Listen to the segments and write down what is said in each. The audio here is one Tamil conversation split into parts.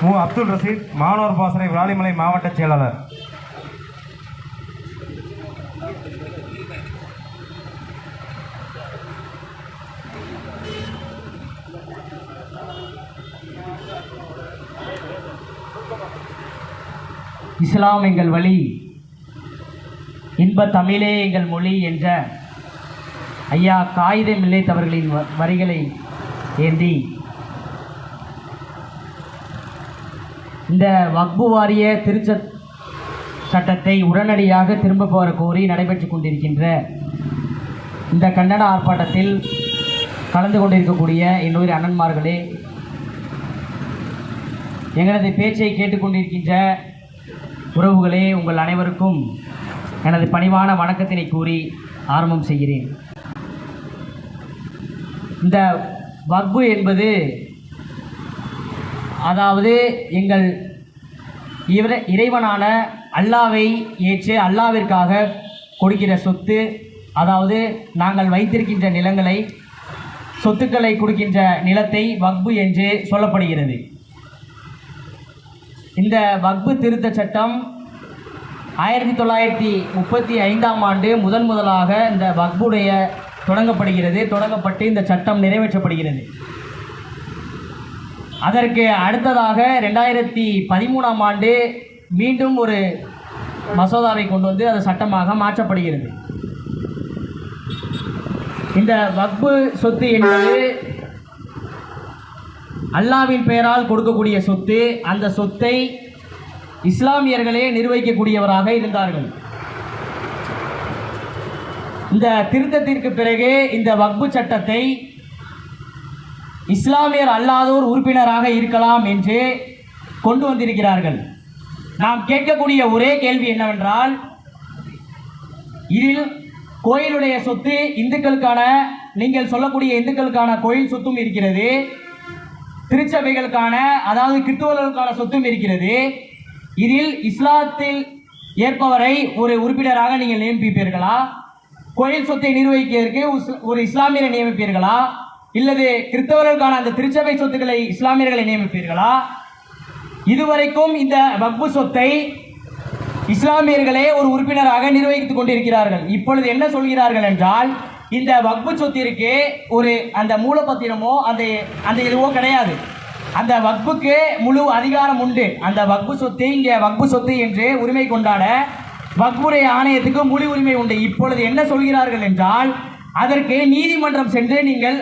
மு. அப்துல் ரஷீத், மாணவர் பாசறை விராலிமலை மாவட்ட செயலாளர். இஸ்லாம் எங்கள் வழி, இன்ப தமிழே எங்கள் மொழி என்ற ஐயா காயிதே மில்லத் அவர்களின் வரிகளை ஏந்தி இந்த வக்பு வாரிய சட்டத்தை உடனடியாக திரும்ப பெற கோரி நடைபெற்று கொண்டிருக்கின்ற இந்த கண்டன ஆர்ப்பாட்டத்தில் கலந்து கொண்டிருக்கக்கூடிய என்னுடைய அண்ணன்மார்களே, எங்களது பேச்சை கேட்டுக்கொண்டிருக்கின்ற உறவுகளே, உங்கள் அனைவருக்கும் எனது பணிவான வணக்கத்தினை கூறி ஆரம்பம் செய்கிறேன். இந்த வக்பு என்பது அதாவது எங்கள் இறைவனான அல்லாவை ஏற்று அல்லாவிற்காக கொடுக்கிற சொத்து, அதாவது நாங்கள் வைத்திருக்கின்ற நிலங்களை, சொத்துக்களை கொடுக்கின்ற நிலத்தை வக்பு என்று சொல்லப்படுகிறது. இந்த வக்பு திருத்த சட்டம் 1935ஆம் ஆண்டு முதலாக இந்த வக்புடைய தொடங்கப்பட்டு இந்த சட்டம் நிறைவேற்றப்படுகிறது. அதற்கு அடுத்ததாக 2013ஆம் ஆண்டு மீண்டும் ஒரு மசோதாவை கொண்டு வந்து அது சட்டமாக மாற்றப்படுகிறது. இந்த வக்பு சொத்து என்பது அல்லாவின் பெயரால் கொடுக்கக்கூடிய சொத்து. அந்த சொத்தை இஸ்லாமியர்களே நிர்வகிக்கக்கூடியவராக இருந்தார்கள். இந்த திருத்தத்திற்கு பிறகு இந்த வக்பு சட்டத்தை இஸ்லாமியர் அல்லாதோர் உறுப்பினராக இருக்கலாம் என்று கொண்டு வந்திருக்கிறார்கள். நாம் கேட்கக்கூடிய ஒரே கேள்வி என்னவென்றால், இதில் கோயிலுடைய சொத்து இந்துக்களுக்கான, நீங்கள் சொல்லக்கூடிய இந்துக்களுக்கான கோயில் சொத்தும் இருக்கிறது, திருச்சபைகளுக்கான அதாவது கிறிஸ்துவர்களுக்கான சொத்தும் இருக்கிறது. இதில் இஸ்லாத்தில் ஏற்பவரை ஒரு உறுப்பினராக நீங்கள் நியமிப்பீர்களா? கோயில் சொத்தை நிர்வகிக்கிறதுக்கு ஒரு இஸ்லாமியரை நியமிப்பீர்களா? இல்லது கிறிஸ்தவர்களுக்கான அந்த திருச்சபை சொத்துக்களை இஸ்லாமியர்களை நியமிப்பீர்களா? இதுவரைக்கும் இந்த வக்பு சொத்தை இஸ்லாமியர்களே ஒரு உறுப்பினராக நிர்வகித்துக் கொண்டிருக்கிறார்கள். இப்பொழுது என்ன சொல்கிறார்கள் என்றால், இந்த வக்பு சொத்திற்கு ஒரு அந்த மூலப்பத்திரமோ அந்த எதுவோ கிடையாது. அந்த வக்புக்கு முழு அதிகாரம் உண்டு. அந்த வக்பு சொத்தை இங்கே வக்பு சொத்து என்று உரிமை கொண்டாட வக்புடைய ஆணையத்துக்கு முழு உரிமை உண்டு. இப்பொழுது என்ன சொல்கிறார்கள் என்றால், அதற்கு நீதிமன்றம் சென்று நீங்கள்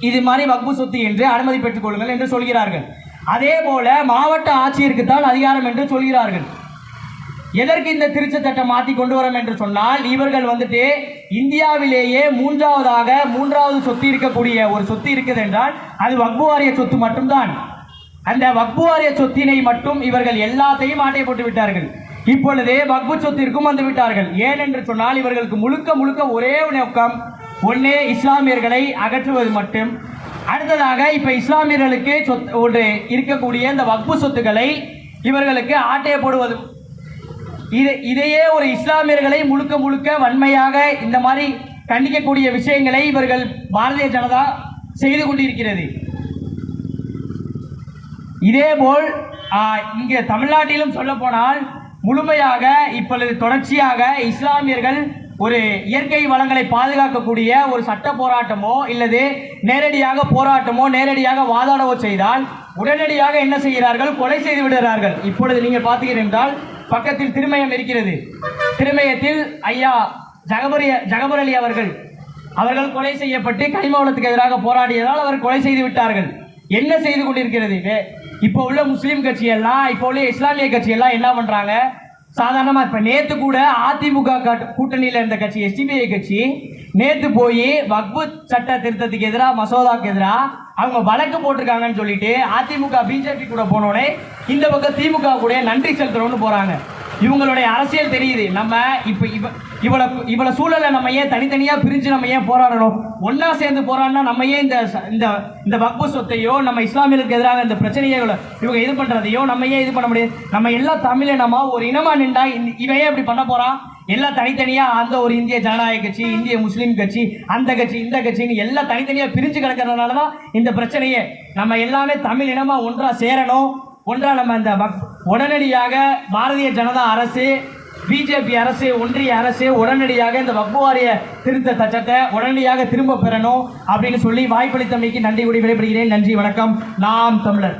இது மாதிரி வக்பு சொத்து என்று அனுமதி பெற்றுக் கொள்ளுங்கள் என்று சொல்கிறார்கள். அதே போல மாவட்ட ஆட்சியருக்கு தான் அதிகாரம் என்று சொல்கிறார்கள். எதற்கு இந்த திருத்த சட்டம் மாற்றி கொண்டு வரோம் என்று சொன்னால், இவர்கள் வந்துட்டு இந்தியாவிலேயே மூன்றாவது சொத்து இருக்கக்கூடிய ஒரு சொத்து இருக்குது என்றால் அது வக்பு வாரிய சொத்து மட்டும்தான். அந்த வக்பு வாரிய சொத்தினை மட்டும் இவர்கள் எல்லாத்தையும் ஆட்டை போட்டு விட்டார்கள். இப்பொழுது வக்பு சொத்திற்கும் வந்து விட்டார்கள். ஏனென்று சொன்னால், இவர்களுக்கு முழுக்க ஒரே நோக்கம், ஒன்றே இஸ்லாமியர்களை அகற்றுவது மட்டும். அடுத்ததாக இப்ப இஸ்லாமியர்களுக்கு ஒன்று இருக்கக்கூடிய இந்த வக்பு சொத்துக்களை இவர்களுக்கு ஆட்டையை போடுவது. இதையே ஒரு இஸ்லாமியர்களை முழுக்க வன்மையாக இந்த மாதிரி கண்டிக்கக்கூடிய விஷயங்களை இவர்கள் பாரதிய ஜனதா செய்து கொண்டிருக்கிறது. இதேபோல் இங்கே தமிழ்நாட்டிலும் சொல்ல போனால் முழுமையாக இப்பொழுது தொடர்ச்சியாக இஸ்லாமியர்கள் ஒரு இயற்கை வளங்களை பாதுகாக்கக்கூடிய ஒரு சட்ட போராட்டமோ இல்லது நேரடியாக போராட்டமோ நேரடியாக வாதாடவோ செய்தால் உடனடியாக என்ன செய்கிறார்கள்? கொலை செய்து விடுகிறார்கள். இப்பொழுது நீங்கள் பார்த்தீர்கள் என்றால் பக்கத்தில் திருமயம் இருக்கிறது. திருமயத்தில் ஐயா ஜகபர் அலி அவர்கள் கொலை செய்யப்பட்டு கனிமவளத்துக்கு எதிராக போராடியதால் அவர் கொலை செய்து விட்டார்கள். என்ன செய்து கொண்டிருக்கிறது? இப்போ உள்ள முஸ்லீம் கட்சியெல்லாம், இப்போ உள்ள இஸ்லாமிய கட்சியெல்லாம் என்ன பண்றாங்க? சாதாரணமாக இப்போ நேற்று கூட அதிமுக கூட்டணியில் இருந்த கட்சி எஸ்டிபிஐ கட்சி நேற்று போய் வக்பு சட்ட திருத்தத்துக்கு எதிராக மசோதாவுக்கு எதிராக அவங்க வழக்கு போட்டிருக்காங்கன்னு சொல்லிட்டு அதிமுக பிஜேபி கூட போனோடனே இந்த பக்கம் திமுக கூட நன்றி செலுத்துறோம்னு போறாங்க. இவங்களுடைய அரசியல் தெரியுது. நம்ம இப்போ இவ்வளவு சூழலை நம்ம ஏன் தனித்தனியாக பிரிஞ்சு நம்ம ஏன் போராடணும்? ஒன்னா சேர்ந்து போராடினா நம்ம ஏன் இந்த வக்பு சொத்தையோ நம்ம இஸ்லாமியர்களுக்கு எதிராக இந்த பிரச்சனையை இவங்க இது பண்றதையோ நம்ம ஏன் இது பண்ண முடியாது? நம்ம எல்லாம் தமிழினமா ஒரு இனமா நின்றா இவன் ஏன் இப்படி பண்ண போறான்? எல்லாம் தனித்தனியா அந்த ஒரு இந்திய ஜனநாயக கட்சி, இந்திய முஸ்லீம் கட்சி, அந்த கட்சி, இந்த கட்சின்னு எல்லாம் தனித்தனியா பிரிஞ்சு கிடக்கிறதுனால தான் இந்த பிரச்சனையே. நம்ம எல்லாமே தமிழ் இனமா ஒன்றா சேரணும். ஒன்றா நம்ம இந்த உடனடியாக பாரதிய ஜனதா அரசு, பிஜேபி அரசு, ஒன்றிய அரசு உடனடியாக இந்த வக்ஃபு வாரிய திருத்த சட்டத்தை உடனடியாக திரும்ப பெறணும் அப்படின்னு சொல்லி வாய்ப்பளித்தமைக்கு நன்றி கூறி விடைபெறுகிறேன். நன்றி, வணக்கம். நாம் தமிழர்.